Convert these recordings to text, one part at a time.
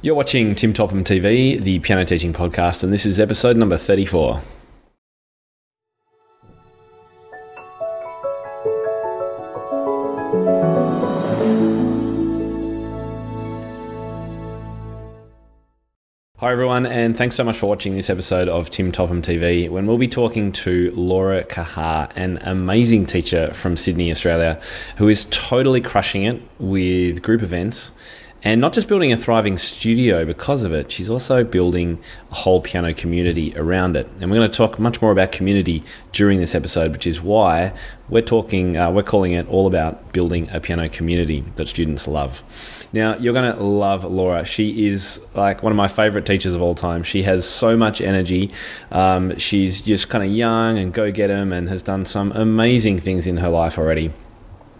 You're watching Tim Topham TV, the piano teaching podcast, and this is episode number 34. Hi everyone, and thanks so much for watching this episode of Tim Topham TV, when we'll be talking to Laura Kahar, an amazing teacher from Sydney, Australia, who is totally crushing it with group events. And not just building a thriving studio because of it, she's also building a whole piano community around it. And we're going to talk much more about community during this episode, which is why we're calling it all about building a piano community that students love. Now, you're going to love Laura. She is like one of my favorite teachers of all time. She has so much energy. She's just kind of young and go-get-'em and has done some amazing things in her life already.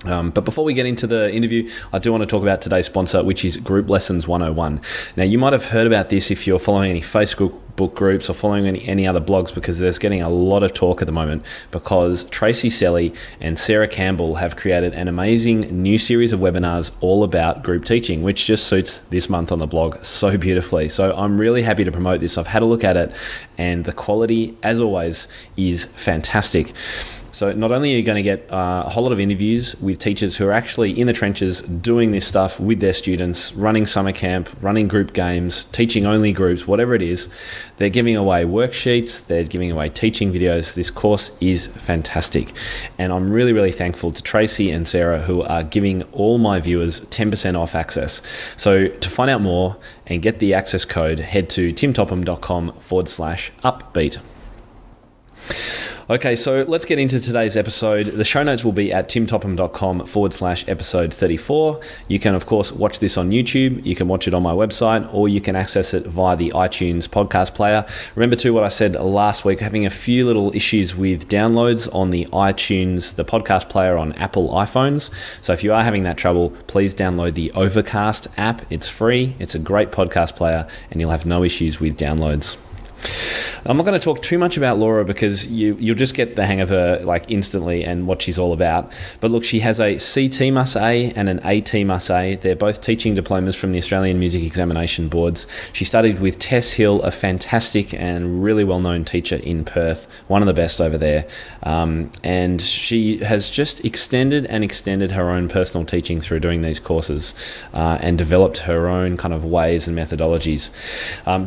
But before we get into the interview, I do want to talk about today's sponsor, which is Group Lessons 101. Now, you might have heard about this if you're following any Facebook groups or following any other blogs, because there's getting a lot of talk at the moment because Tracy Selly and Sarah Campbell have created an amazing new series of webinars all about group teaching, which just suits this month on the blog so beautifully. So I'm really happy to promote this. I've had a look at it and the quality, as always, is fantastic. So not only are you going to get a whole lot of interviews with teachers who are actually in the trenches doing this stuff with their students, running summer camp, running group games, teaching only groups, whatever it is, they're giving away worksheets, they're giving away teaching videos. This course is fantastic. And I'm really, really thankful to Tracy and Sarah, who are giving all my viewers 10% off access. So to find out more and get the access code, head to timtopham.com/upbeat. Okay, so let's get into today's episode. The show notes will be at timtopham.com/episode 34. You can, of course, watch this on YouTube. You can watch it on my website, or you can access it via the iTunes podcast player. Remember too what I said last week, having a few little issues with downloads on the iTunes, the podcast player on Apple iPhones. So if you are having that trouble, please download the Overcast app. It's free. It's a great podcast player, and you'll have no issues with downloads. I'm not going to talk too much about Laura because you'll just get the hang of her like instantly and what she's all about. But look, she has a CT Mus A and an AT Mus A. They're both teaching diplomas from the Australian Music Examination Boards. She studied with Tess Hill, a fantastic and really well-known teacher in Perth, one of the best over there. And she has just extended her own personal teaching through doing these courses and developed her own kind of ways and methodologies.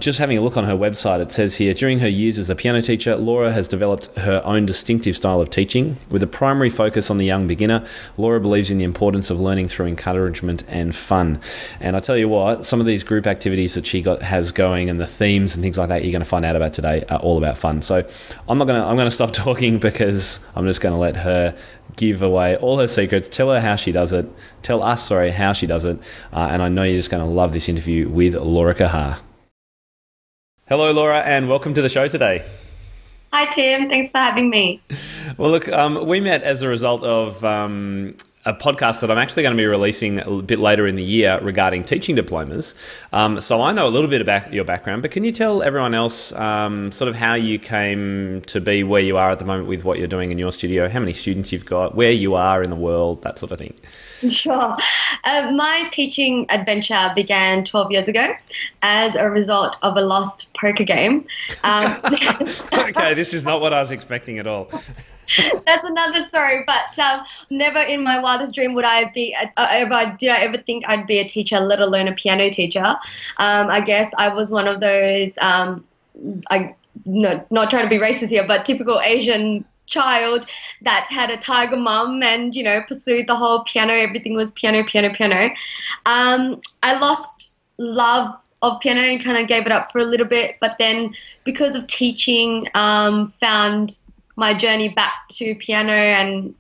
Just having a look on her website, it says here, during her years as a piano teacher, Laura has developed her own distinctive style of teaching. With a primary focus on the young beginner, Laura believes in the importance of learning through encouragement and fun. And I tell you what, some of these group activities that she has going and the themes and things like that you're going to find out about today are all about fun. So I'm going to stop talking because I'm just going to let her give away all her secrets, tell us how she does it, and I know you're just going to love this interview with Laura Kahar. Hello, Laura, and welcome to the show today. Hi, Tim. Thanks for having me. Well, look, we met as a result of a podcast that I'm actually going to be releasing a bit later in the year regarding teaching diplomas. So I know a little bit about your background, but can you tell everyone else sort of how you came to be where you are at the moment with what you're doing in your studio, how many students you've got, where you are in the world, that sort of thing? Sure. My teaching adventure began 12 years ago as a result of a lost poker game. Okay, this is not what I was expecting at all. That's another story, but never in my wildest dream did I ever think I'd be a teacher, let alone a piano teacher. I guess I was one of those, not trying to be racist here, but typical Asian child that had a tiger mum and, pursued the whole piano. Everything was piano. I lost love of piano and kind of gave it up for a little bit, but then because of teaching, found my journey back to piano and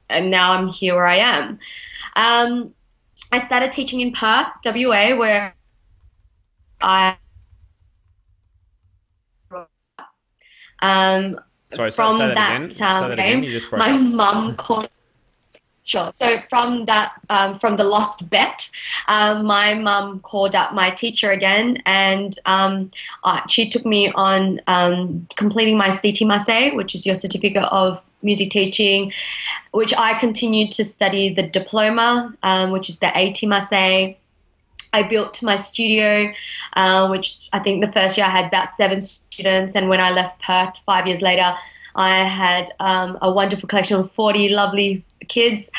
now I'm here where I am. I started teaching in Perth, WA, where Sorry, from say that again. My mum called. Sure. So from that, from the lost bet, my mum called up my teacher again, and she took me on completing my CT Mus A, which is your certificate of music teaching, which I continued to study the diploma, which is the AT Mus A. I built my studio, which I think the first year I had about 7 students, and when I left Perth 5 years later, I had a wonderful collection of 40 lovely kids.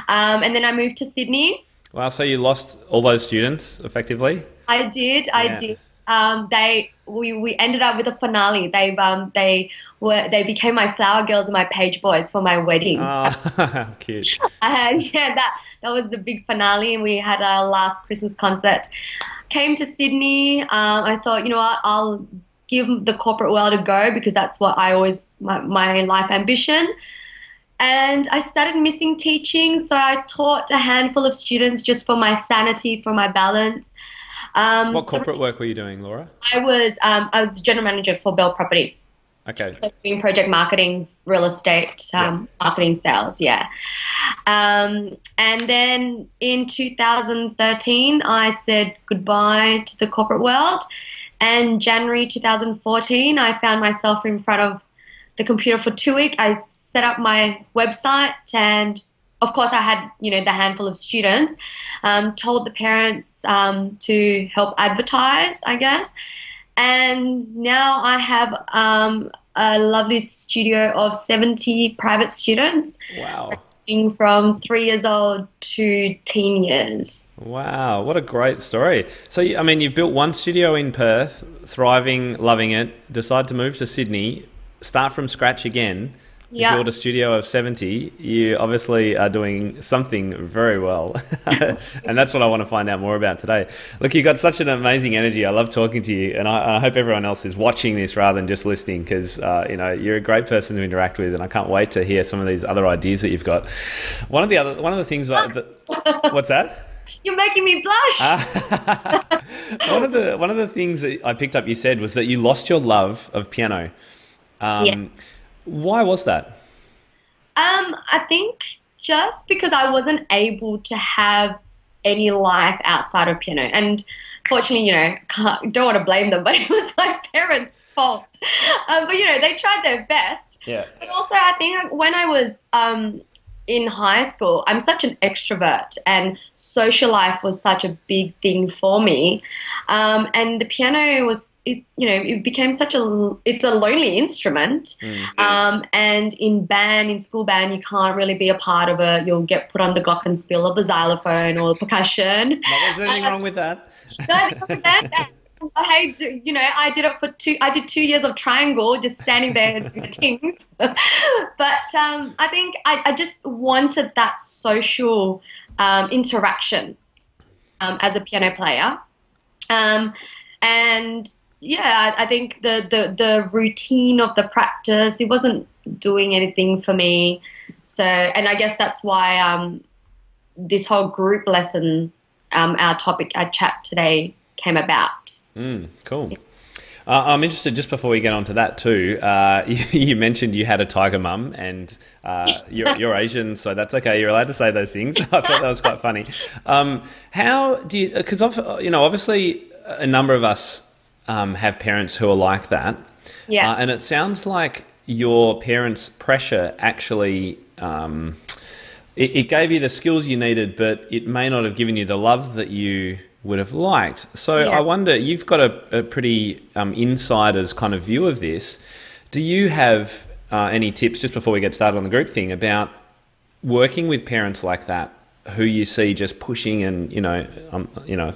And then I moved to Sydney. Wow, so you lost all those students effectively? I did, I Yeah. did. We ended up with a finale. They became my flower girls and my page boys for my wedding. So Oh, cute. yeah, that was the big finale, and we had our last Christmas concert. Came to Sydney. I thought, you know what, I'll give the corporate world a go because that's what I always my life ambition. And I started missing teaching, so I taught a handful of students just for my sanity, for my balance. What corporate work were you doing, Laura? I was general manager for Bell Property, Okay. so doing project marketing, real estate, Yeah. marketing, sales, yeah. And then in 2013, I said goodbye to the corporate world. And January 2014, I found myself in front of the computer for 2 weeks. I set up my website, and of course, I had, the handful of students. Told the parents to help advertise, I guess. And now I have a lovely studio of 70 private students, Wow. ranging from 3 years old to teen years. Wow, what a great story. So, I mean, you've built one studio in Perth, thriving, loving it, decide to move to Sydney, start from scratch again, Yeah. build a studio of 70. You obviously are doing something very well. And that's what I want to find out more about today. Look, you've got such an amazing energy. I love talking to you. And I hope everyone else is watching this rather than just listening because, you're a great person to interact with. And I can't wait to hear some of these other ideas that you've got. One of the things what's that? You're making me blush. One of the things that I picked up you said was that you lost your love of piano. Yes. Why was that? I think just because I wasn't able to have any life outside of piano. And fortunately, don't want to blame them, but it was my parents' fault. But, they tried their best. Yeah. But also, I think when I was in high school, I'm such an extrovert, and social life was such a big thing for me. And the piano it became it's a lonely instrument. And in school band, you can't really be a part of it. You'll get put on the glockenspiel or the xylophone or the percussion. No, there's anything wrong with that. No, I did 2 years of triangle, just standing there doing things. But I think I just wanted that social interaction as a piano player. And yeah, I think the routine of the practice, it wasn't doing anything for me. So, and I guess that's why this whole group lesson, our topic, our chat today came about. Cool. I'm interested, just before we get on to that too, you mentioned you had a tiger mum and you're Asian, so that's okay. You're allowed to say those things. I thought that was quite funny. How do you, because obviously a number of us have parents who are like that. Yeah. And it sounds like your parents' pressure actually, it gave you the skills you needed, but it may not have given you the love that you would have liked. So Yeah. I wonder, you've got a pretty insider's kind of view of this. Do you have any tips, just before we get started on the group thing, about working with parents like that, who you see just pushing and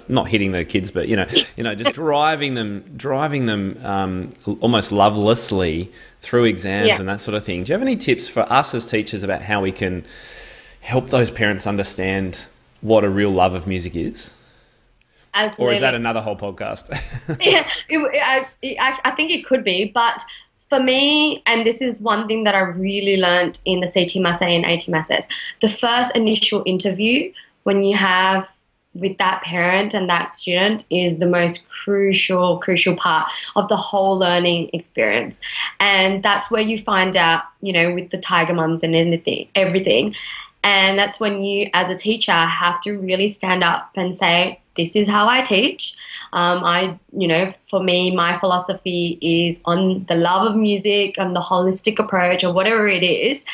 not hitting the kids, but just driving them almost lovelessly through exams and that sort of thing? Do you have any tips for us as teachers about how we can help those parents understand what a real love of music is? Absolutely. Or is that another whole podcast? Yeah, I think it could be, but for me, and this is one thing that I really learned in the CT Masse and AT Masses, the first initial interview when you have with that parent and that student is the most crucial part of the whole learning experience. And that's where you find out, with the tiger mums and everything. And that's when you, as a teacher, have to really stand up and say, this is how I teach. For me, my philosophy is on the love of music and the holistic approach or whatever it is.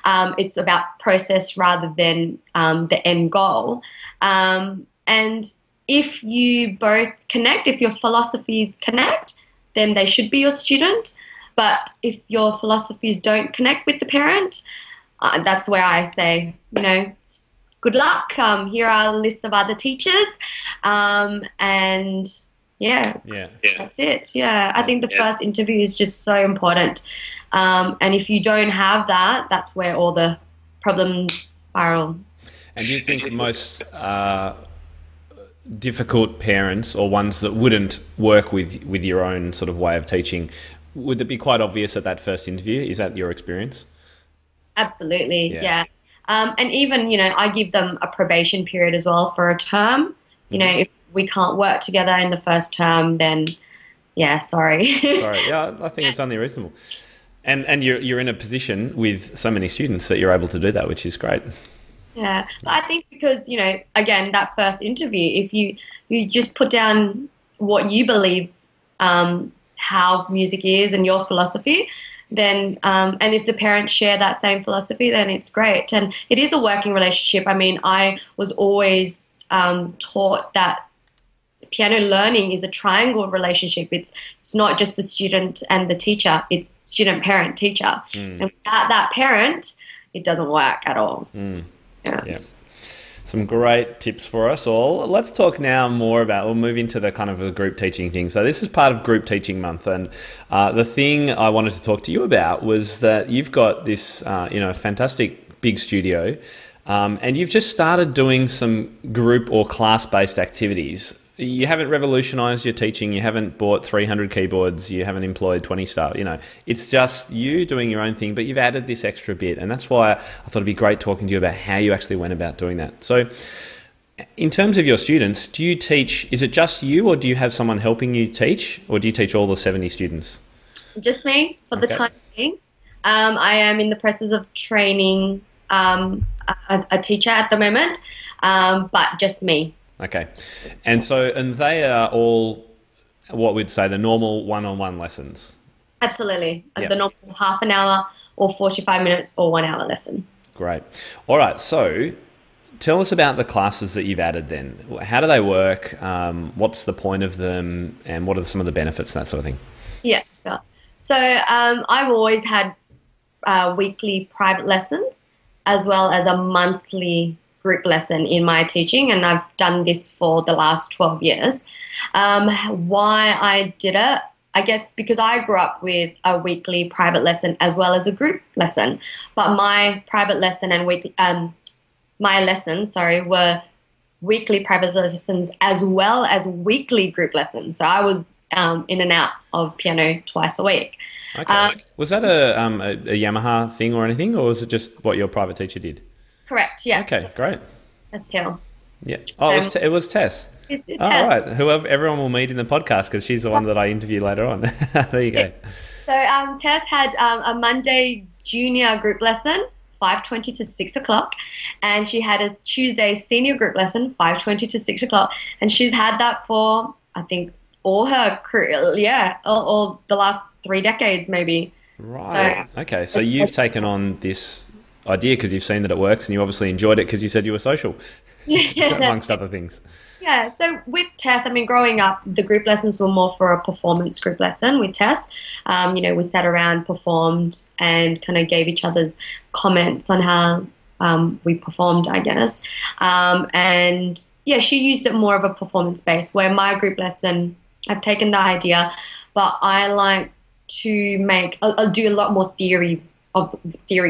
It's about process rather than the end goal. And if you both connect, if your philosophies connect, then they should be your student. But if your philosophies don't connect with the parent, that's where I say, good luck. Here are a list of other teachers. And yeah, that's it. Yeah, I think the first interview is just so important. And if you don't have that, that's where all the problems spiral. And do you think the most difficult parents, or ones that wouldn't work with your own sort of way of teaching, would it be quite obvious at that first interview? Is that your experience? Absolutely, yeah. And even, I give them a probation period as well for a term. If we can't work together in the first term, then sorry. Sorry, yeah, I think it's only reasonable. And you're in a position with so many students that you're able to do that, which is great. Yeah, but I think because, again, that first interview, if you just put down what you believe, how music is and your philosophy, then and if the parents share that same philosophy, then it's great. And it is a working relationship. I mean, I was always taught that piano learning is a triangle relationship. It's not just the student and the teacher. It's student, parent, teacher. And without that parent, it doesn't work at all. Yeah. Some great tips for us all. Let's talk now more about, we'll move into the kind of a group teaching thing. So this is part of Group Teaching Month, and the thing I wanted to talk to you about was that you've got this, fantastic big studio, and you've just started doing some group or class-based activities. You haven't revolutionized your teaching. You haven't bought 300 keyboards. You haven't employed 20 staff. It's just you doing your own thing, but you've added this extra bit. And that's why I thought it'd be great talking to you about how you actually went about doing that. So in terms of your students, do you teach, is it just you, or do you have someone helping you teach, or do you teach all the 70 students? Just me for the time being. I am in the process of training a teacher at the moment, but just me. Okay. And they are all what we'd say the normal one-on-one lessons? Absolutely. The normal half an hour or 45 minutes or 1 hour lesson. Great. All right. So tell us about the classes that you've added then. How do they work? What's the point of them? And what are some of the benefits, that sort of thing? Yeah. Sure. So I've always had weekly private lessons as well as a monthly group lesson in my teaching, and I've done this for the last 12 years. Why I did it, I guess because I grew up with a weekly private lesson as well as a group lesson, but my private lesson and my lessons, were weekly private lessons as well as weekly group lessons. So I was in and out of piano twice a week. Okay. Was that a Yamaha thing or anything, or was it just what your private teacher did? Correct, yeah. Okay, great. That's Hill. Yeah. Oh, it was Tess. It's Tess. Oh, right. Everyone will meet in the podcast because she's the one that I interview later on. There you go. So Tess had a Monday junior group lesson, 5:20 to 6 o'clock, and she had a Tuesday senior group lesson, 5:20 to 6 o'clock, and she's had that for, I think, all her career, all the last 3 decades maybe. Right. Okay, so you've taken on this idea because you've seen that it works, and you obviously enjoyed it because you said you were social, amongst other things. Yeah, so with Tess, I mean, growing up, the group lessons were more for a performance group lesson with Tess. We sat around, performed, and kind of gave each other's comments on how we performed, I guess. And yeah, she used it more of a performance base, where my group lesson, I've taken the idea, but I like to I'll do a lot more theory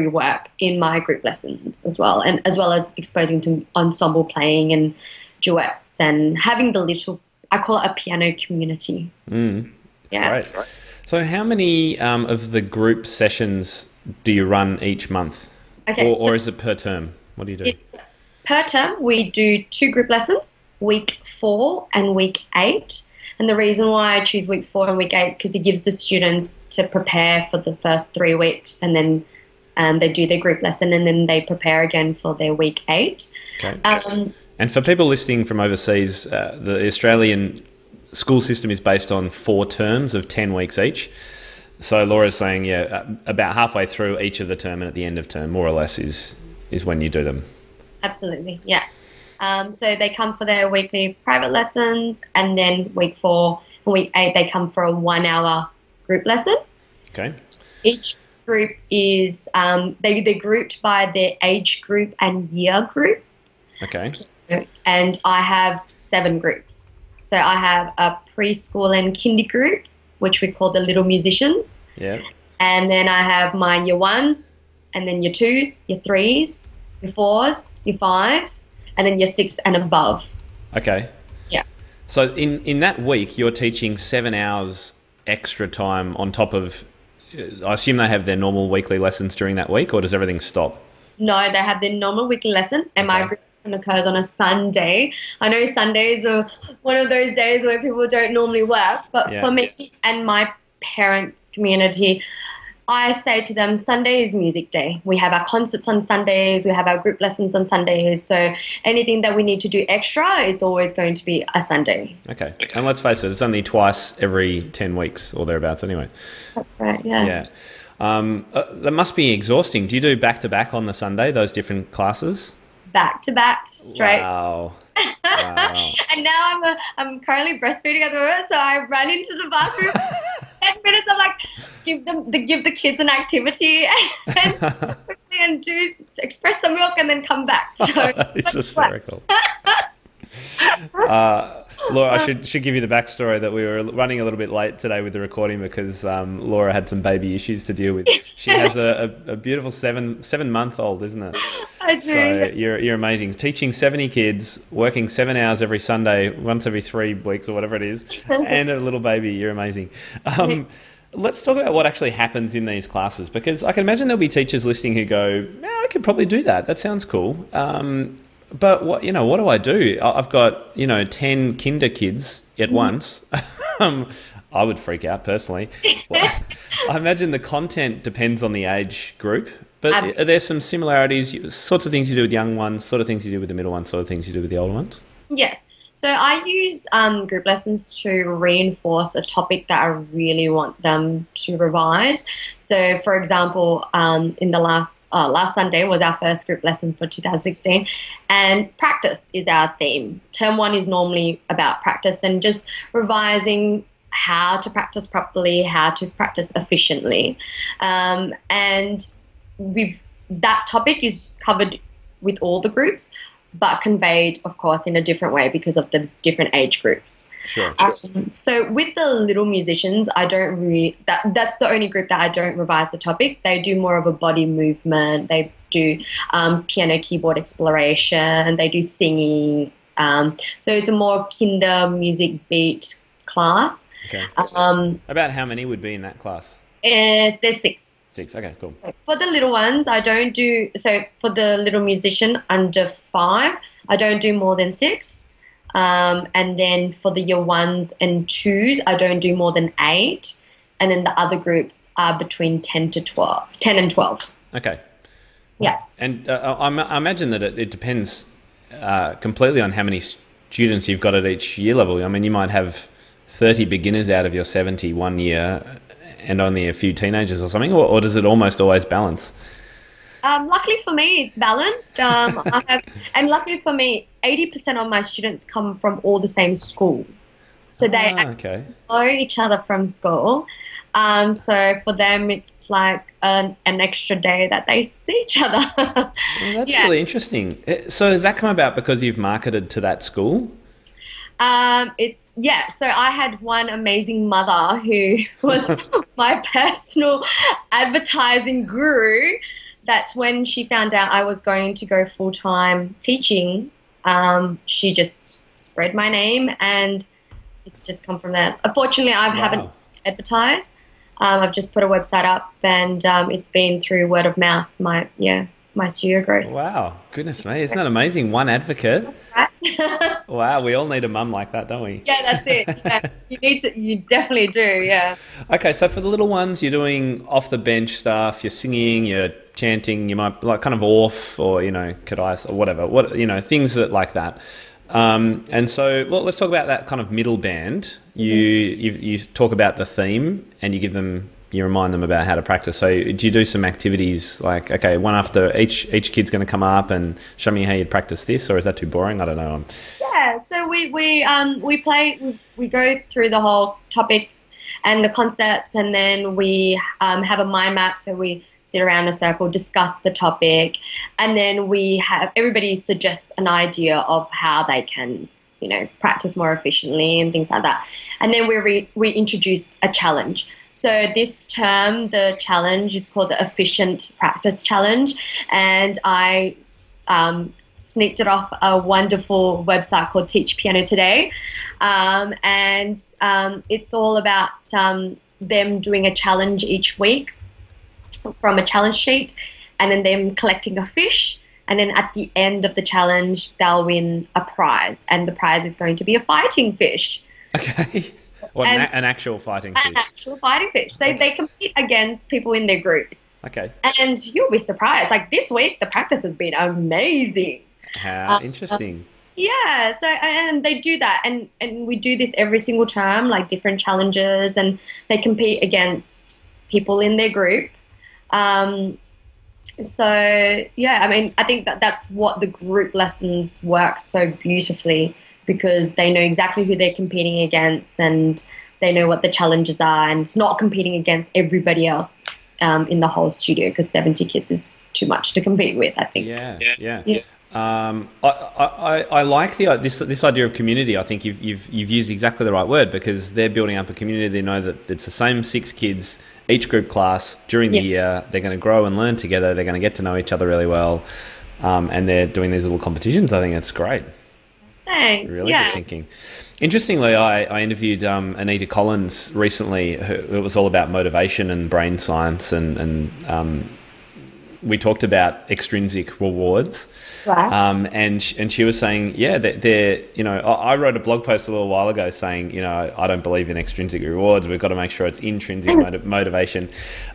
work in my group lessons as well, and as well as exposing to ensemble playing and duets and having the little, I call it a piano community. Yeah. Great. So how many of the group sessions do you run each month? Okay, or is it per term? What do you do? It's per term. We do 2 group lessons, week 4 and week 8. And the reason why I choose week 4 and week 8, because it gives the students to prepare for the first 3 weeks, and then they do their group lesson, and then they prepare again for their week 8. Okay. And for people listening from overseas, the Australian school system is based on 4 terms of 10 weeks each. So Laura's saying, about halfway through each of the term and at the end of term, more or less, is when you do them. Absolutely, yeah. So they come for their weekly private lessons, and then week 4 and week 8 they come for a 1 hour group lesson. Okay. Each group is they're grouped by their age group and year group. Okay. And I have 7 groups. So I have a preschool and kinder group, which we call the Little Musicians. Yeah. And then I have my year 1s, and then year 2s, year 3s, year 4s, year 5s, and then year 6 and above. Okay. Yeah. So in that week, you're teaching 7 hours extra time on top of, I assume they have their normal weekly lessons during that week, or does everything stop? No, they have their normal weekly lesson, and my group occurs on a Sunday. I know Sundays are one of those days where people don't normally work, but for me and my parents' community, I say to them, Sunday is music day. We have our concerts on Sundays, we have our group lessons on Sundays, so anything that we need to do extra, it's always going to be a Sunday. Okay. And let's face it, it's only twice every 10 weeks or thereabouts anyway. That's right, yeah. Yeah. That must be exhausting. Do you do back-to-back on the Sunday, those different classes? Back to back, straight. Wow. And now I'm currently breastfeeding at the moment, so I run into the bathroom 10 minutes. I'm like, give the kids an activity and quickly and express some milk and then come back. So it's hysterical. Laura, I should give you the backstory that we were running a little bit late today with the recording because Laura had some baby issues to deal with. She has a beautiful 7-month-old, isn't it? I do. So you're amazing. Teaching 70 kids, working 7 hours every Sunday, once every 3 weeks or whatever it is, and a little baby. You're amazing. Let's talk about what actually happens in these classes, because I can imagine there'll be teachers listening who go, I could probably do that. That sounds cool. But what do I do? I've got 10 kinder kids at once. I would freak out personally. Well, I imagine the content depends on the age group, but Absolutely. Are there some similarities, sorts of things you do with young ones, sort of things you do with the middle ones, sort of things you do with the older ones? Yes. So I use group lessons to reinforce a topic that I really want them to revise. So, for example, in the last Sunday was our first group lesson for 2016, and practice is our theme. Term 1 is normally about practice and just revising how to practice properly, how to practice efficiently, and that topic is covered with all the groups, but conveyed, of course, in a different way because of the different age groups. Sure. So with the little musicians, I don't that's the only group that I don't revise the topic. They do more of a body movement. They do piano keyboard exploration. They do singing. So it's a more kinder music beat class. Okay. About how many would be in that class? There's 6. 6, okay, cool. So for the little ones, I don't do, so for the little musician under 5, I don't do more than 6. And then for the year 1s and 2s, I don't do more than 8. And then the other groups are between 10 and 12. Okay. Yeah. And I imagine that it depends completely on how many students you've got at each year level. I mean, you might have 30 beginners out of your 70 one year and only a few teenagers or something, or does it almost always balance? Luckily for me, it's balanced. And luckily for me, 80% of my students come from all the same school. So they actually know each other from school. So for them, it's like an extra day that they see each other. Well, that's really interesting. So has that come about because you've marketed to that school? So I had one amazing mother who was my personal advertising guru, that when she found out I was going to go full-time teaching, she just spread my name, and it's just come from there. Unfortunately, I haven't advertised. I've just put a website up, and it's been through word of mouth, my studio growth. Wow, goodness me, isn't that amazing? One advocate. Wow, we all need a mum like that, don't we? Yeah, that's it. Yeah. You definitely do, yeah. Okay, so for the little ones, you're doing off the bench stuff, you're singing, you're chanting, you might like kind of off, or kadais or whatever, things like that. And so, well, let's talk about that kind of middle band. You talk about the theme, and you give them you remind them about how to practice. So do you do some activities like, okay, one after each kid's going to come up and show me how you practice this, or is that too boring? I don't know. Yeah, so we go through the whole topic and the concepts, and then we have a mind map. So we sit around a circle, discuss the topic, and then everybody suggests an idea of how they can, practice more efficiently and things like that. And then we introduce a challenge. So this term, the challenge is called the Efficient Practice Challenge, and I sneaked it off a wonderful website called Teach Piano Today, and it's all about them doing a challenge each week from a challenge sheet, and then them collecting a fish. And then at the end of the challenge, they'll win a prize, and the prize is going to be a fighting fish. Okay. An actual fighting fish? An actual fighting fish. So they compete against people in their group. Okay. And you'll be surprised. Like this week, the practice has been amazing. How interesting. Yeah. So, and they do that. And we do this every single term, like different challenges, and they compete against people in their group. So, yeah, I mean, I think that's what the group lessons work so beautifully, because they know exactly who they're competing against and they know what the challenges are, and it's not competing against everybody else in the whole studio, because 70 kids is too much to compete with, I think. Yeah. I like this idea of community. I think you've used exactly the right word, because they're building up a community. They know that it's the same 6 kids each group class during the year. They're going to grow and learn together. They're going to get to know each other really well, and they're doing these little competitions. I think that's great. Thanks. Really good thinking. Interestingly, I interviewed Anita Collins recently. It was all about motivation and brain science, and we talked about extrinsic rewards. Right. And she was saying, they're, I wrote a blog post a little while ago saying, I don't believe in extrinsic rewards. We've got to make sure it's intrinsic motivation.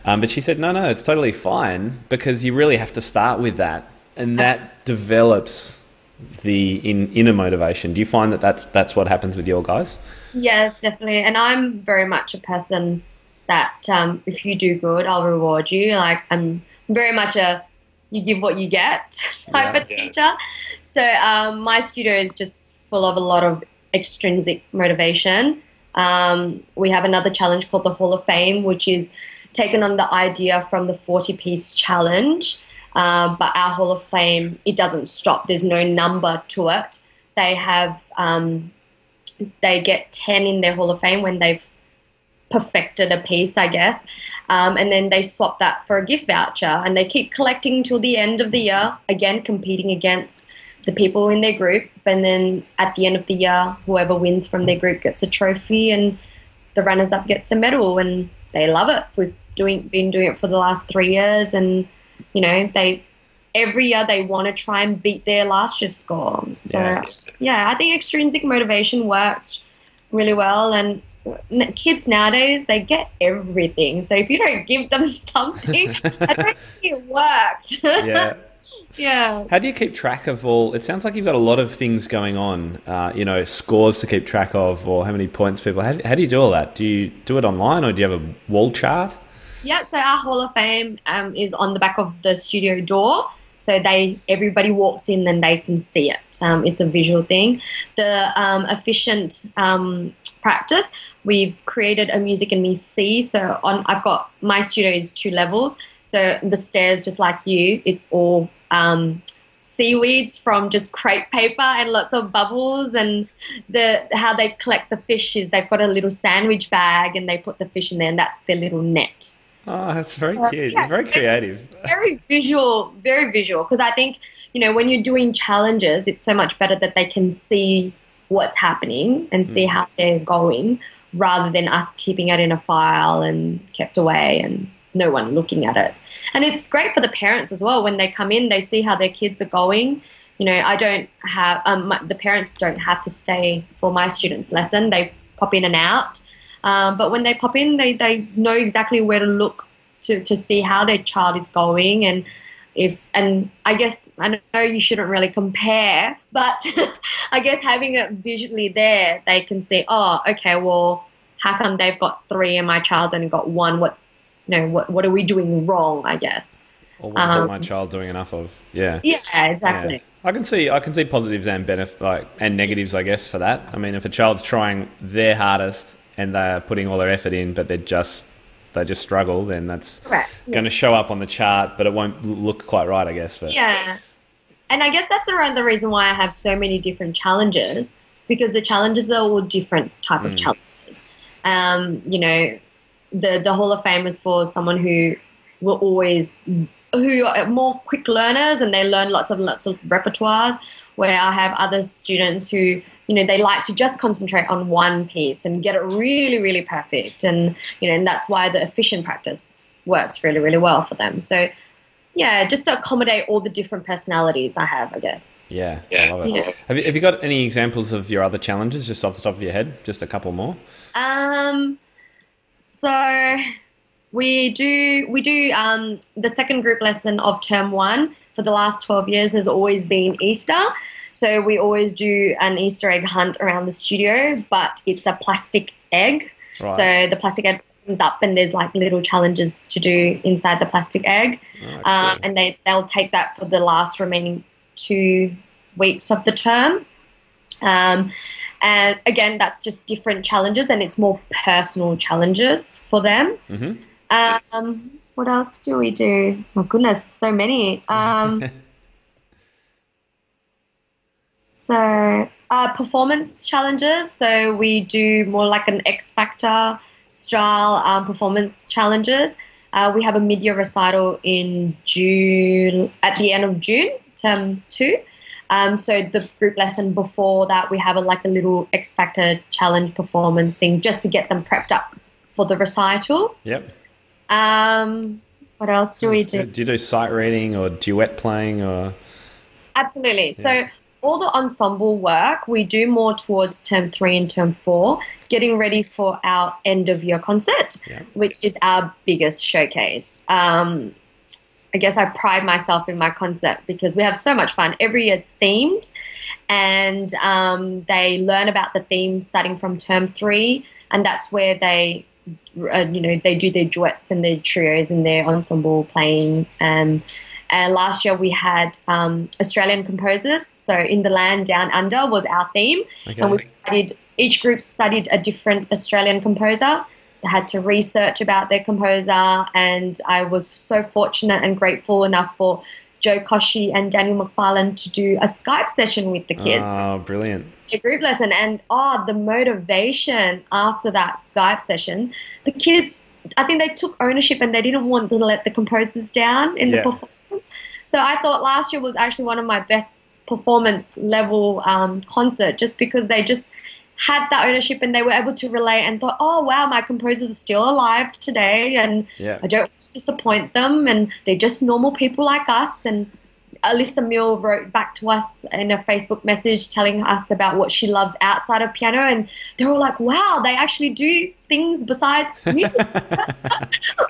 But she said, no, it's totally fine, because you really have to start with that, and that develops the inner motivation. Do you find that that's what happens with your guys? Yes, definitely. And I'm very much a person that if you do good, I'll reward you. Like, I'm very much a you give what you get type of teacher. So my studio is just full of a lot of extrinsic motivation. We have another challenge called the Hall of Fame, which is taken on the idea from the 40-piece challenge. But our Hall of Fame, it doesn't stop. There's no number to it. They have, they get 10 in their Hall of Fame when they've perfected a piece, I guess. And then they swap that for a gift voucher, and they keep collecting till the end of the year, again, competing against the people in their group. And then at the end of the year, whoever wins from their group gets a trophy, and the runners-up gets a medal, and they love it. We've been doing it for the last 3 years, and every year they want to try and beat their last year's score. So, I think extrinsic motivation works really well. And kids nowadays, they get everything. So if you don't give them something, I don't think it works. Yeah. How do you keep track of all? It sounds like you've got a lot of things going on, scores to keep track of, or how many points people. How do you do all that? Do you do it online, or do you have a wall chart? Yeah, so our Hall of Fame is on the back of the studio door. So everybody walks in and they can see it. It's a visual thing. The efficient practice, we've created a Music and Me C. So I've got, my studio is 2 levels. So the stairs, just like you, it's all seaweeds from just crepe paper and lots of bubbles. And how they collect the fish is they've got a little sandwich bag and they put the fish in there, and that's their little net. Oh, that's very cute. It's very creative. Very visual, because I think, when you're doing challenges, it's so much better that they can see what's happening and see how they're going, rather than us keeping it in a file and kept away and no one looking at it. And it's great for the parents as well. When they come in, they see how their kids are going. I don't have, the parents don't have to stay for my students' lesson. They pop in and out. But when they pop in, they know exactly where to look to see how their child is going. And I guess, I know you shouldn't really compare, but I guess having it visually there, they can see, oh, okay, well, how come they've got 3 and my child's only got 1? What's what are we doing wrong, I guess. Or what isn't my child doing enough of? Yeah. Yeah, exactly. Yeah. I can see positives and and negatives, I guess, for that. I mean, if a child's trying their hardest and they're putting all their effort in, but they just struggle, then that's going to show up on the chart, but it won't look quite right, I guess. Yeah. And I guess that's the reason why I have so many different challenges, because the challenges are all different type of challenges. The Hall of Fame is for someone who are more quick learners and they learn lots of repertoires, where I have other students who, they like to just concentrate on one piece and get it really, really perfect. And, and that's why the efficient practice works really, really well for them. So, yeah, just to accommodate all the different personalities I have, I guess. Yeah, I love it. Yeah. Have you got any examples of your other challenges just off the top of your head? Just a couple more? So we do the second group lesson of term 1 for the last 12 years has always been Easter. So we always do an Easter egg hunt around the studio, but it's a plastic egg. Right. So the plastic egg comes up and there's like little challenges to do inside the plastic egg. Oh, cool. And they'll take that for the last remaining 2 weeks of the term. And again, that's just different challenges, and it's more personal challenges for them. Mm-hmm. What else do we do? My goodness, so many. So performance challenges. So we do more like an X Factor style performance challenges. We have a mid-year recital in June, at the end of June, term 2. So the group lesson before that, we have a little X Factor challenge performance thing just to get them prepped up for the recital. Yep. What else do we do? Do you do sight reading or duet playing or? Absolutely. Yeah. So all the ensemble work we do more towards term 3 and term 4, getting ready for our end of year concert, which is our biggest showcase. I guess I pride myself in my concert because we have so much fun. Every year it's themed, and they learn about the theme starting from term 3, and that's where they do their duets and their trios and their ensemble playing. And last year we had Australian composers. So In the Land Down Under was our theme. Okay. And each group studied a different Australian composer. They had to research about their composer, and I was so fortunate and grateful enough for Joe Koshy and Daniel McFarlane to do a Skype session with the kids. Oh, brilliant. A group lesson. And the motivation after that Skype session, the kids, I think they took ownership and they didn't want to let the composers down in the performance. So I thought last year was actually one of my best performance level concert, just because they just had that ownership and they were able to relate and thought, oh, wow, my composers are still alive today, and I don't want to disappoint them, and they're just normal people like us. And Alyssa Mill wrote back to us in a Facebook message telling us about what she loves outside of piano, and they're all like, wow, they actually do things besides music,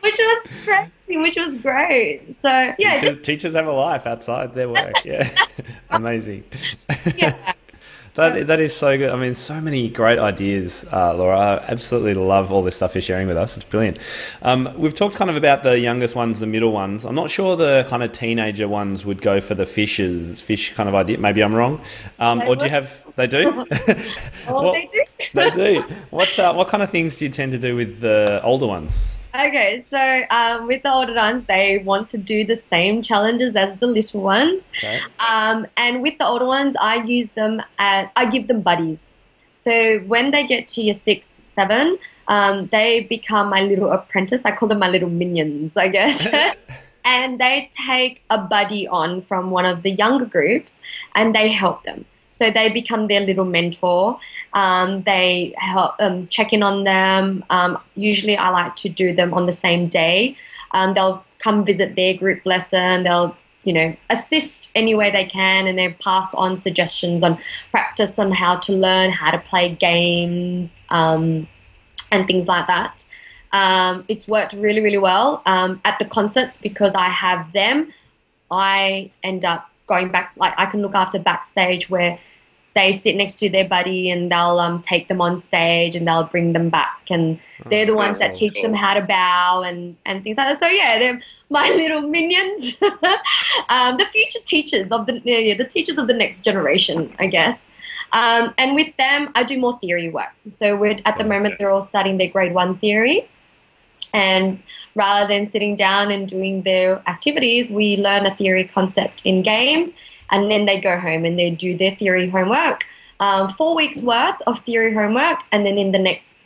which was crazy, which was great. So, yeah. Teachers have a life outside their work. Yeah. Amazing. Yeah. That is so good. I mean, so many great ideas, Laura. I absolutely love all this stuff you're sharing with us. It's brilliant. We've talked kind of about the youngest ones, the middle ones. I'm not sure the kind of teenager ones would go for the fish kind of idea. Maybe I'm wrong. Or do you have? They do. They do. They do. What kind of things do you tend to do with the older ones? Okay, so with the older ones, they want to do the same challenges as the little ones. Okay. And with the older ones, I give them buddies. So when they get to year 6, 7, they become my little apprentice. I call them my little minions, I guess. And they take a buddy on from one of the younger groups, and they help them. So they become their little mentor. They help check in on them. Usually I like to do them on the same day. They'll come visit their group lesson. They'll, assist any way they can, and they pass on suggestions on practice on how to learn, how to play games, and things like that. It's worked really, really well. At the concerts, because I have them, I end up going back to, I can look after backstage where they sit next to their buddy and they'll take them on stage and they'll bring them back, and they're the ones that teach them how to bow and things like that. So yeah, they're my little minions, the future teachers of the teachers of the next generation, I guess. And with them, I do more theory work. So at the moment they're all studying their grade 1 theory. And rather than sitting down and doing their activities, we learn a theory concept in games, and then they go home and they do their theory homework, 4 weeks worth of theory homework, and then in the next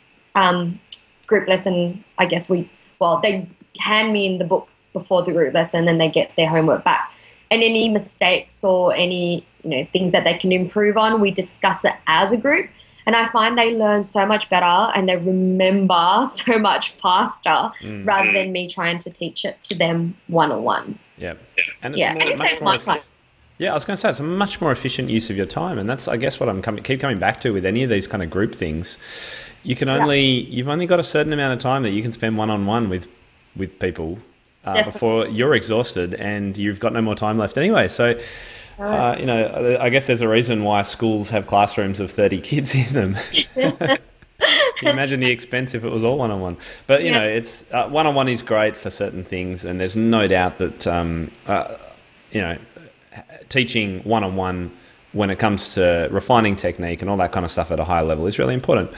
group lesson, I guess they hand me in the book before the group lesson, and they get their homework back. And any mistakes or any things that they can improve on, we discuss it as a group. And I find they learn so much better and they remember so much faster rather than me trying to teach it to them one-on-one. Yeah. And it saves my time. Yeah, I was going to say, it's a much more efficient use of your time. And that's, I guess, what I'm keep coming back to with any of these kind of group things. You've only got a certain amount of time that you can spend one-on-one with people before you're exhausted and you've got no more time left anyway. So... I guess there's a reason why schools have classrooms of 30 kids in them. Can you imagine the expense if it was all one-on-one? But, it's one-on-one is great for certain things, and there's no doubt that, teaching one-on-one when it comes to refining technique and all that kind of stuff at a higher level is really important.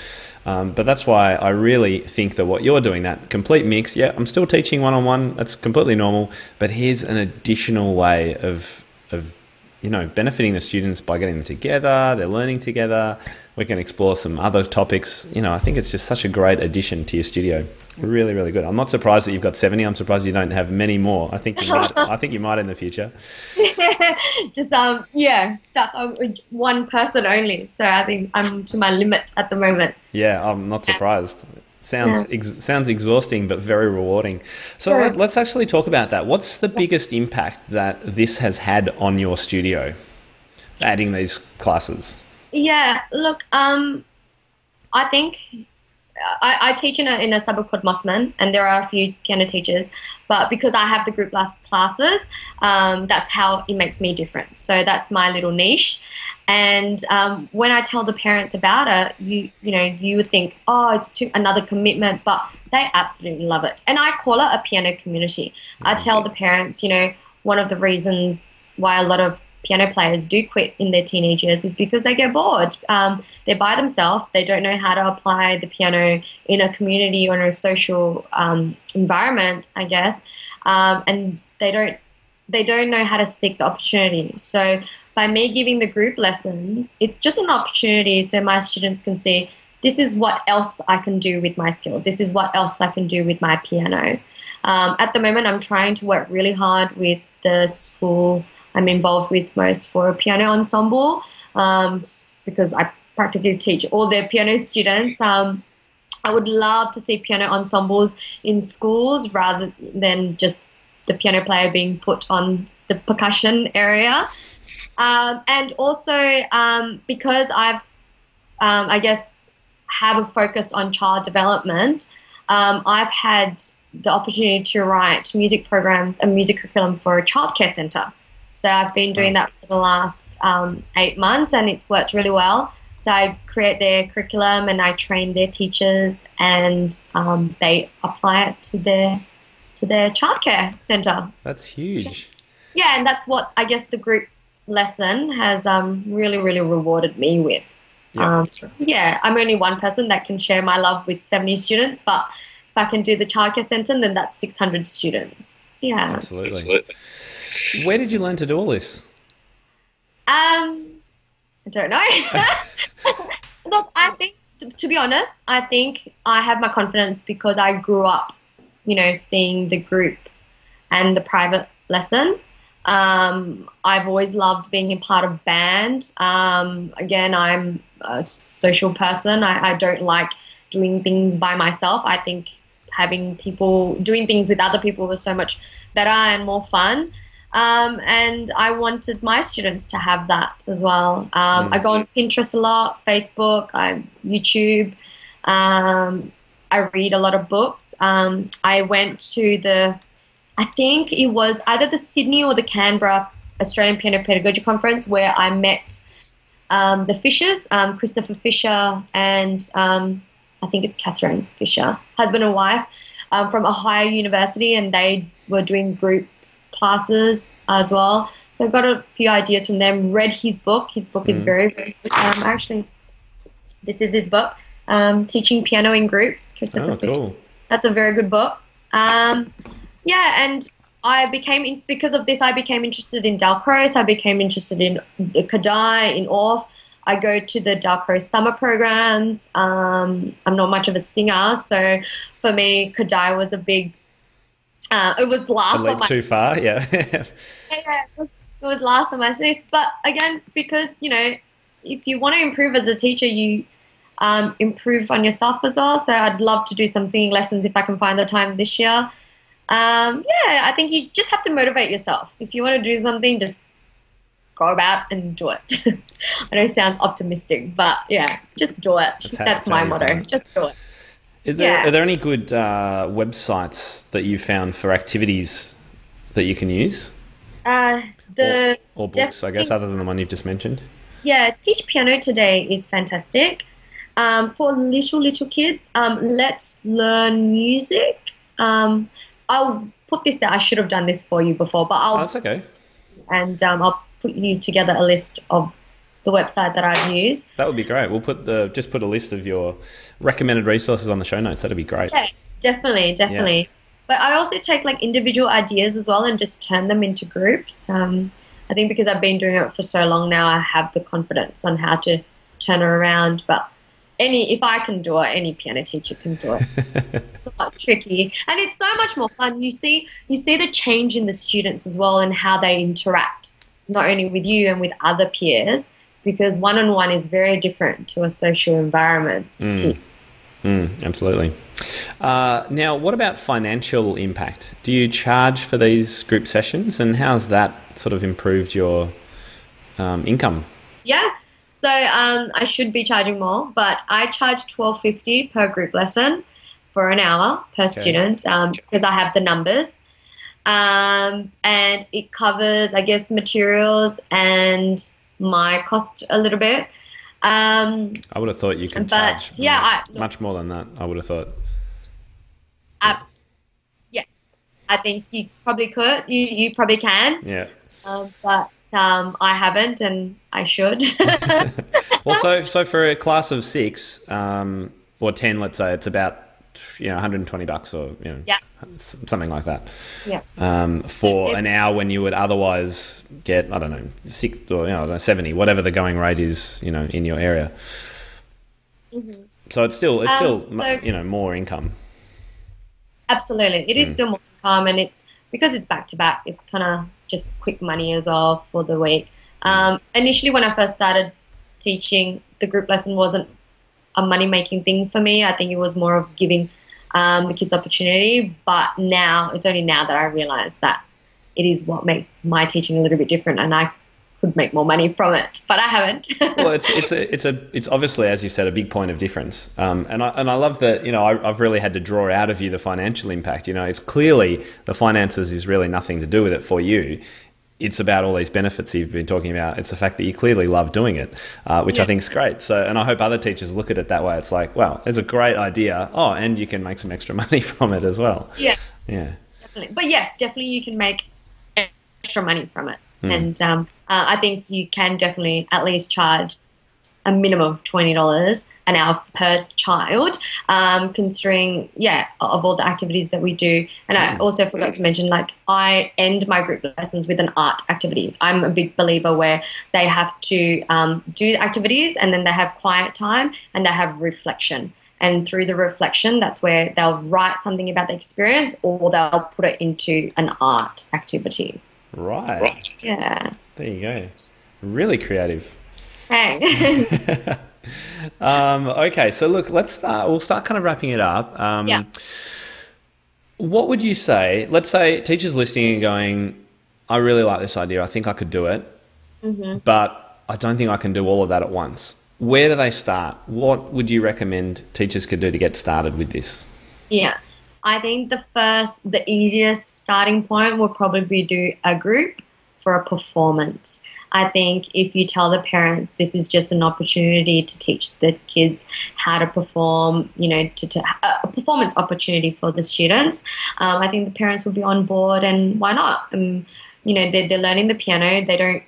But that's why I really think that what you're doing, that complete mix, I'm still teaching one-on-one, that's completely normal, but here's an additional way of benefiting the students by getting them together, they're learning together, we can explore some other topics. I think it's just such a great addition to your studio. Really, really good. I'm not surprised that you've got 70. I'm surprised you don't have many more. I think you might in the future. Just, stuck with one person only. So I think I'm to my limit at the moment. Yeah, I'm not surprised. Sounds exhausting, but very rewarding. So let's actually talk about that. What's the biggest impact that this has had on your studio, adding these classes? Yeah, look, I think I teach in a suburb called Mossman, and there are a few piano teachers, but because I have the group classes, that's how it makes me different. So that's my little niche. And when I tell the parents about it, you would think, oh, it's another commitment, but they absolutely love it. And I call it a piano community. I tell the parents, one of the reasons why a lot of piano players do quit in their teenage years is because they get bored. They're by themselves. They don't know how to apply the piano in a community or in a social environment, I guess, and they don't know how to seek the opportunity. So by me giving the group lessons, it's just an opportunity so my students can see, this is what else I can do with my skill. This is what else I can do with my piano. At the moment, I'm trying to work really hard with the school I'm involved with most for a piano ensemble, because I practically teach all their piano students. I would love to see piano ensembles in schools rather than just the piano player being put on the percussion area. And also because I guess, have a focus on child development, I've had the opportunity to write music programs and music curriculum for a childcare centre. So I've been doing that for the last 8 months, and it's worked really well. So I create their curriculum and I train their teachers, and they apply it to their childcare centre. That's huge. Yeah, and that's what I guess the group lesson has really, really rewarded me with. Yeah. I'm only one person that can share my love with 70 students, but if I can do the childcare centre, then that's 600 students. Yeah. Absolutely. Where did you learn to do all this? I don't know. Look, I think, to be honest, I think I have my confidence because I grew up, seeing the group and the private lesson. I've always loved being a part of band. Again, I'm a social person. I don't like doing things by myself. I think doing things with other people was so much better and more fun. And I wanted my students to have that as well. I go on Pinterest a lot, Facebook, YouTube. I read a lot of books. I went to I think it was either the Sydney or the Canberra Australian Piano Pedagogy Conference, where I met the Fishers, Christopher Fisher and I think it's Catherine Fisher, husband and wife, from Ohio University, and they were doing group classes as well. So I got a few ideas from them, read his book. His book is very, very good. Actually, this is his book, Teaching Piano in Groups, Christopher Fisher. Cool. That's a very good book. Yeah, and I became, because of this, I became interested in Dalcroze. I became interested in Kadai, in Orff. I go to the Dalcroze summer programs. I'm not much of a singer, so for me, Kadai was a big, it was last on my... too far, yeah. Yeah, it was last on my list. But again, because, you know, if you want to improve as a teacher, you improve on yourself as well. So I'd love to do some singing lessons if I can find the time this year. Yeah, I think you just have to motivate yourself. If you want to do something, just go about and do it. I know it sounds optimistic, but yeah, just do it. That's my motto. Just do it. Are there any good websites that you found for activities that you can use? Or books, I guess, other than the one you've just mentioned? Yeah, Teach Piano Today is fantastic. For little kids, Let's Learn Music. I'll put this down. I should have done this for you before, but that's okay. And I'll put you together a list of the website that I've used. That would be great. We'll just put a list of your recommended resources on the show notes. That'd be great. Yeah, definitely. Yeah. But I also take like individual ideas as well and just turn them into groups. I think because I've been doing it for so long now, I have the confidence on how to turn it around. But if I can do it, any piano teacher can do it. It's not tricky, and it's so much more fun. You see the change in the students as well and how they interact, not only with you and with other peers, because one-on-one is very different to a social environment. Absolutely. Now, what about financial impact? Do you charge for these group sessions, and how's that sort of improved your income? Yeah. So I should be charging more, but I charge $12.50 per group lesson for an hour per student because I have the numbers. And it covers, I guess, materials and my cost a little bit. I would have thought you could charge much more than that, I would have thought. Yes. I think you probably could. You probably can. Yeah. But I haven't, and I should. Well, so for a class of 6 or 10, let's say, it's about $120 or something like that. Yeah. For an hour when you would otherwise get, I don't know, 6 or 70, whatever the going rate is, in your area. Mm-hmm. So it's still more income. Absolutely, it is still more income, and it's because it's back to back. It's kind of just quick money as well for the week. Initially, when I first started teaching, the group lesson wasn't a money-making thing for me. I think it was more of giving the kids opportunity. But now, it's only now that I realise that it is what makes my teaching a little bit different, and I could make more money from it, but I haven't. Well, it's obviously, as you said, a big point of difference. And I love that, I've really had to draw out of you the financial impact. It's clearly the finances is really nothing to do with it for you. It's about all these benefits you've been talking about. It's the fact that you clearly love doing it, which I think is great. So, and I hope other teachers look at it that way. It's like, well, it's a great idea. Oh, and you can make some extra money from it as well. Yeah. Yeah. Definitely. But yes, definitely you can make extra money from it. And I think you can definitely at least charge a minimum of $20 an hour per child, considering, of all the activities that we do. And I also forgot to mention, I end my group lessons with an art activity. I'm a big believer where they have to do activities, and then they have quiet time, and they have reflection. And through the reflection, that's where they'll write something about the experience, or they'll put it into an art activity. Right. Yeah. There you go. Really creative. Hey. Okay, so look, we'll start kind of wrapping it up. What would you say, let's say teachers listening and going, I really like this idea, I think I could do it, but I don't think I can do all of that at once. Where do they start? What would you recommend teachers could do to get started with this? Yeah. I think the easiest starting point will probably be do a group for a performance. I think if you tell the parents this is just an opportunity to teach the kids how to perform, a performance opportunity for the students, I think the parents will be on board, and why not? They're learning the piano. They don't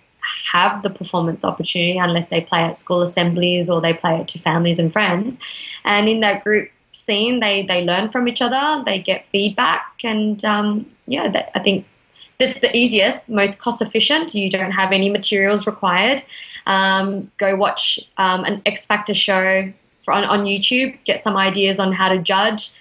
have the performance opportunity unless they play at school assemblies or they play it to families and friends. And in that group scene, they learn from each other, they get feedback, and I think that's the easiest, most cost efficient. You don't have any materials required. Go watch an X Factor show on YouTube, get some ideas on how to judge,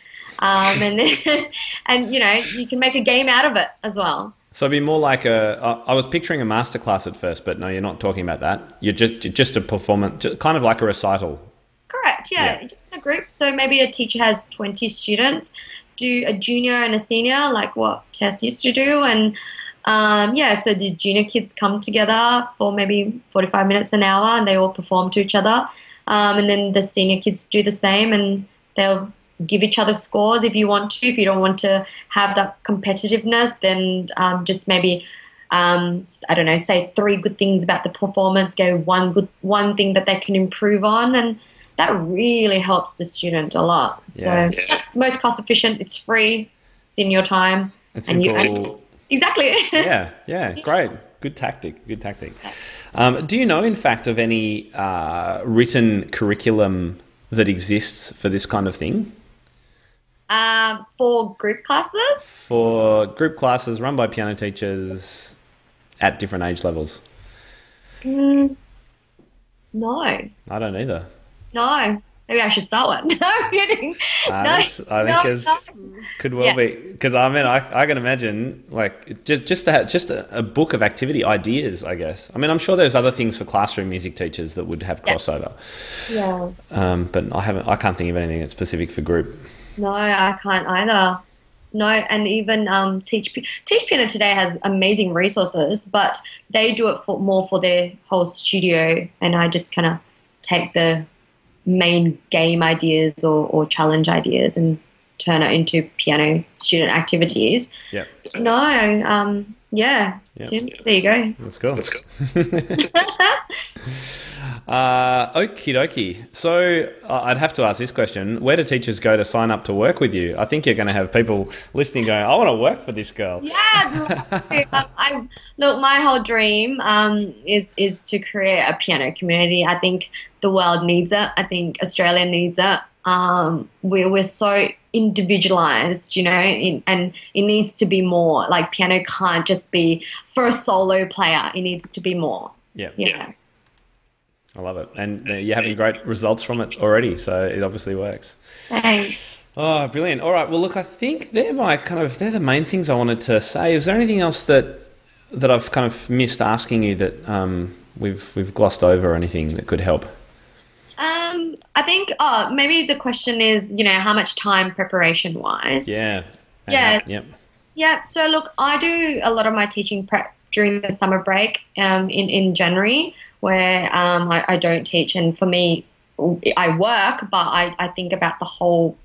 and then, and you can make a game out of it as well. So it'd be more like I was picturing a masterclass at first, but no, you're not talking about that. You're just a performance, kind of like a recital. Correct, yeah, just in a group. So maybe a teacher has 20 students, do a junior and a senior, like what Tess used to do. And so the junior kids come together for maybe 45 minutes, an hour, and they all perform to each other. And then the senior kids do the same, and they'll give each other scores if you want to. If you don't want to have that competitiveness, then just maybe say 3 good things about the performance, go one thing that they can improve on, and that really helps the student a lot. So that's most cost efficient. It's free. It's in your time. It's and simple. Exactly. Yeah, great. Good tactic. Do you know, in fact, of any written curriculum that exists for this kind of thing? For group classes? For group classes run by piano teachers at different age levels? No. I don't either. No. Maybe I should start one. No, I'm kidding. I think could well be. Because I can imagine just to have just a book of activity ideas, I guess. I mean, I'm sure there's other things for classroom music teachers that would have crossover. Yeah. But I can't think of anything that's specific for group. No, I can't either. No, and even Teach Piano Today has amazing resources, but they do it more for their whole studio, and I just kind of take the main game ideas or challenge ideas and turn it into piano student activities. Yeah. No, Tim, there you go. Let's go. Okie dokie. So I'd have to ask this question. Where do teachers go to sign up to work with you? I think you're going to have people listening going, I want to work for this girl. Yeah. Look, my whole dream is to create a piano community. I think the world needs it. I think Australia needs it. We're so individualized, and it needs to be more. Like, piano can't just be for a solo player. It needs to be more. Yeah. I love it. And you're having great results from it already, so it obviously works. Thanks. Oh, brilliant. All right. Well, look, I think they're the main things I wanted to say. Is there anything else that I've kind of missed asking you that we've glossed over, or anything that could help? I think maybe the question is, how much time preparation wise? Yes. Yeah. So look, I do a lot of my teaching prep during the summer break in January, where I don't teach, and for me, I work, but I think about the whole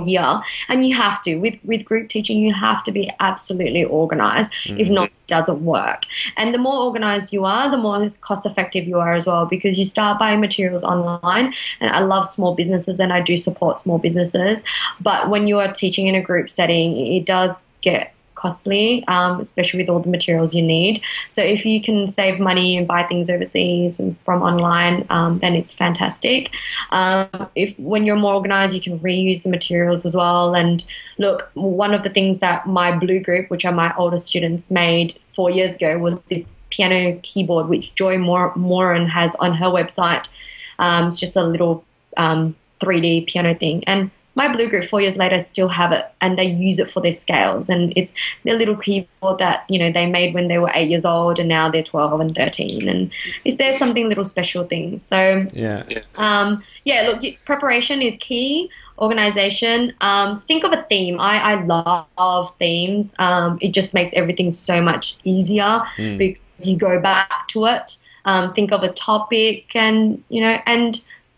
year. And you have to, with group teaching, you have to be absolutely organized. Mm-hmm. If not, it doesn't work. And the more organized you are, the more cost effective you are as well, because you start buying materials online. And I love small businesses, and I do support small businesses. But when you are teaching in a group setting, it does get costly, especially with all the materials you need. So if you can save money and buy things overseas and from online, then it's fantastic. When you're more organized, you can reuse the materials as well. And look, one of the things that my Blue group, which are my older students, made 4 years ago was this piano keyboard, which Joy Moran has on her website. It's just a little 3D piano thing. And my Blue group 4 years later still have it, and they use it for their scales. And it's their little keyboard that, they made when they were 8 years old, and now they're 12 and 13. And there's something little special things. So, look, preparation is key. Organization. Think of a theme. I love themes. It just makes everything so much easier because you go back to it. Think of a topic, and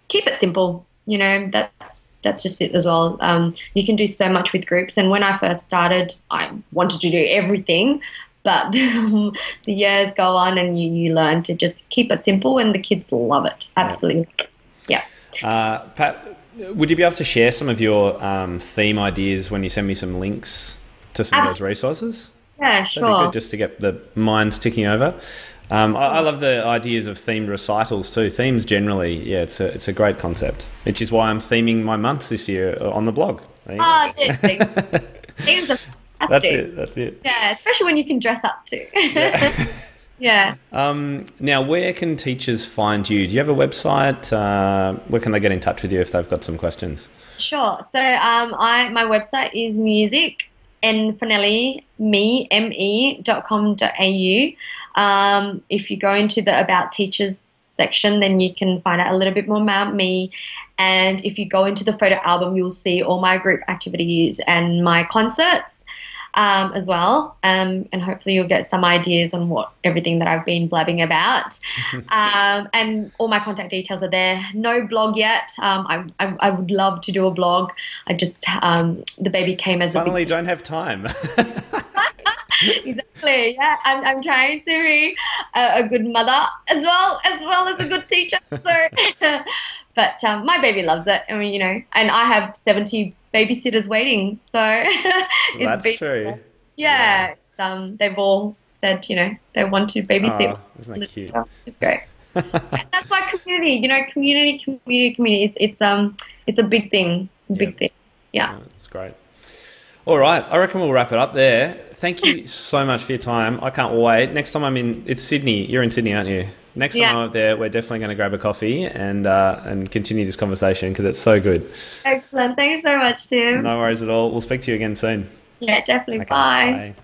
keep it simple. That's just it as well. You can do so much with groups. And when I first started, I wanted to do everything, but the years go on, and you learn to just keep it simple, and the kids love it. Absolutely love it. Yeah. Pat, would you be able to share some of your theme ideas when you send me some links to some of those resources? Yeah, sure. That'd be good, just to get the minds ticking over. I love the ideas of themed recitals too. Themes generally, yeah, it's a great concept, which is why I'm theming my months this year on the blog. Oh, yeah. Themes are fantastic. That's it. Yeah, especially when you can dress up too. Yeah. Yeah. Now, where can teachers find you? Do you have a website? Where can they get in touch with you if they've got some questions? Sure. So my website is me.com.au. If you go into the About Teachers section, then you can find out a little bit more about me. And if you go into the photo album, you'll see all my group activities and my concerts as well. And hopefully you'll get some ideas on everything that I've been blabbing about. And all my contact details are there. No blog yet. I would love to do a blog. I just, the baby came as Finally, a big... don't have time. Exactly. Yeah, I'm trying to be a good mother as well as a good teacher. So, but my baby loves it. I mean, and I have 70 babysitters waiting. So that's true. Yeah. They've all said, they want to babysit. Oh, isn't that cute? It's great. And that's why community. Community. It's a big thing. Big thing. Yeah. Oh, that's great. All right, I reckon we'll wrap it up there. Thank you so much for your time. I can't wait. Next time it's Sydney. You're in Sydney, aren't you? Next time I'm up there, we're definitely going to grab a coffee and continue this conversation because it's so good. Excellent. Thanks so much, Tim. No worries at all. We'll speak to you again soon. Yeah, definitely. Okay, bye.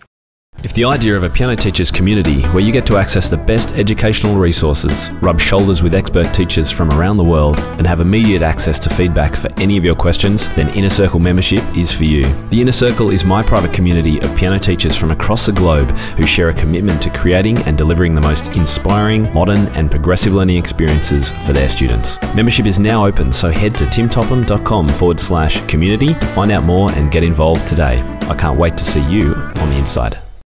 If the idea of a piano teachers community where you get to access the best educational resources, rub shoulders with expert teachers from around the world, and have immediate access to feedback for any of your questions, then Inner Circle membership is for you. The Inner Circle is my private community of piano teachers from across the globe who share a commitment to creating and delivering the most inspiring, modern and progressive learning experiences for their students. Membership is now open, so head to timtopham.com/community to find out more and get involved today. I can't wait to see you on the inside.